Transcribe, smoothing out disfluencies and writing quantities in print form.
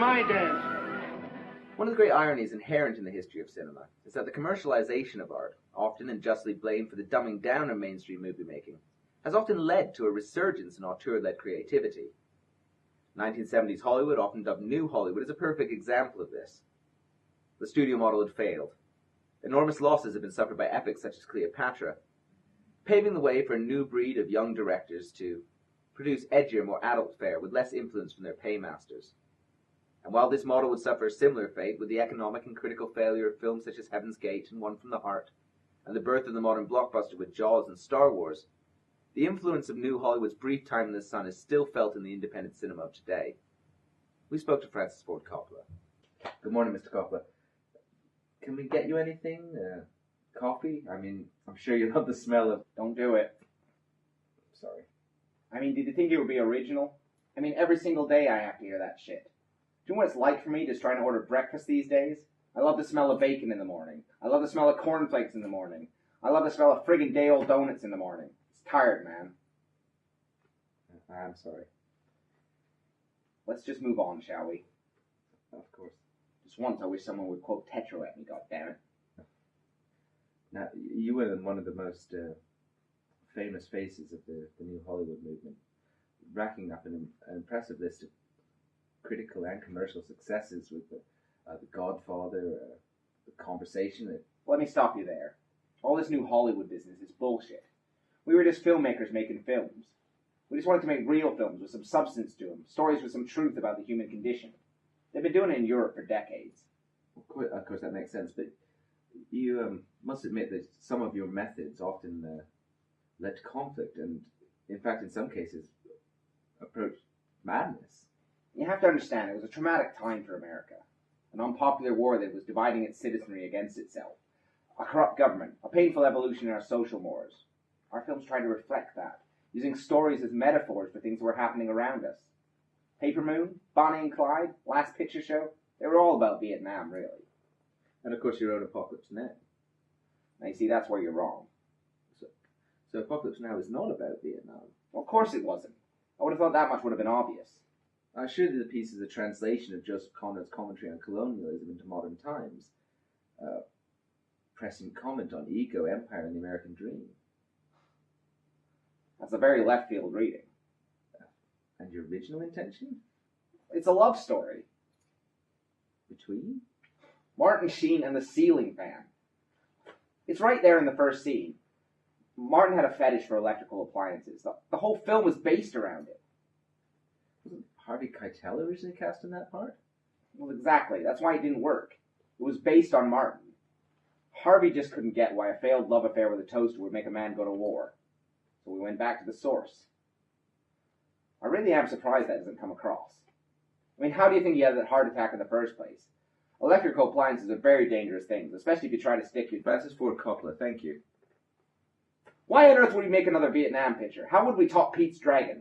I dance. One of the great ironies inherent in the history of cinema is that the commercialization of art, often and justly blamed for the dumbing down of mainstream movie making, has often led to a resurgence in auteur-led creativity. 1970s Hollywood, often dubbed New Hollywood, is a perfect example of this. The studio model had failed. Enormous losses had been suffered by epics such as Cleopatra, paving the way for a new breed of young directors to produce edgier, more adult fare with less influence from their paymasters. And while this model would suffer a similar fate with the economic and critical failure of films such as Heaven's Gate and One from the Heart, and the birth of the modern blockbuster with Jaws and Star Wars, the influence of New Hollywood's brief time in the sun is still felt in the independent cinema of today. We spoke to Francis Ford Coppola. Good morning, Mr. Coppola. Can we get you anything? Coffee? I mean, I'm sure you love the smell of... Don't do it. Sorry. I mean, did you think it would be original? I mean, every single day I have to hear that shit. Do you know what it's like for me just trying to order breakfast these days? I love the smell of bacon in the morning. I love the smell of cornflakes in the morning. I love the smell of friggin' day-old donuts in the morning. It's tired, man. I'm sorry. Let's just move on, shall we? Of course. Just once I wish someone would quote Tetro at me, goddammit. Now, you were one of the most famous faces of the New Hollywood movement, racking up an impressive list of critical and commercial successes with The Godfather, The Conversation. Let me stop you there. All this New Hollywood business is bullshit. We were just filmmakers making films. We just wanted to make real films with some substance to them, stories with some truth about the human condition. They've been doing it in Europe for decades. Of course, that makes sense, but you must admit that some of your methods often led to conflict and, in fact, in some cases, approached madness. You have to understand, it was a traumatic time for America. An unpopular war that was dividing its citizenry against itself. A corrupt government, a painful evolution in our social mores. Our films tried to reflect that, using stories as metaphors for things that were happening around us. Paper Moon, Bonnie and Clyde, Last Picture Show, they were all about Vietnam, really. And of course you wrote Apocalypse Now. Now you see, that's where you're wrong. So Apocalypse Now is not about Vietnam. Well, of course it wasn't. I would have thought that much would have been obvious. I'm sure that the piece is a translation of Joseph Conrad's commentary on colonialism into modern times, pressing comment on ego, empire, and the American dream. That's a very left field reading. And your original intention? It's a love story. Between? Martin Sheen and the ceiling fan. It's right there in the first scene. Martin had a fetish for electrical appliances. The whole film was based around it. Wasn't Harvey Keitel originally cast in that part? Well, exactly. That's why it didn't work. It was based on Martin. Harvey just couldn't get why a failed love affair with a toaster would make a man go to war. So we went back to the source. I really am surprised that doesn't come across. I mean, how do you think he had that heart attack in the first place? Electrical appliances are very dangerous things, especially if you try to stick your... Francis Ford Coppola, thank you. Why on earth would we make another Vietnam picture? How would we top Pete's Dragon?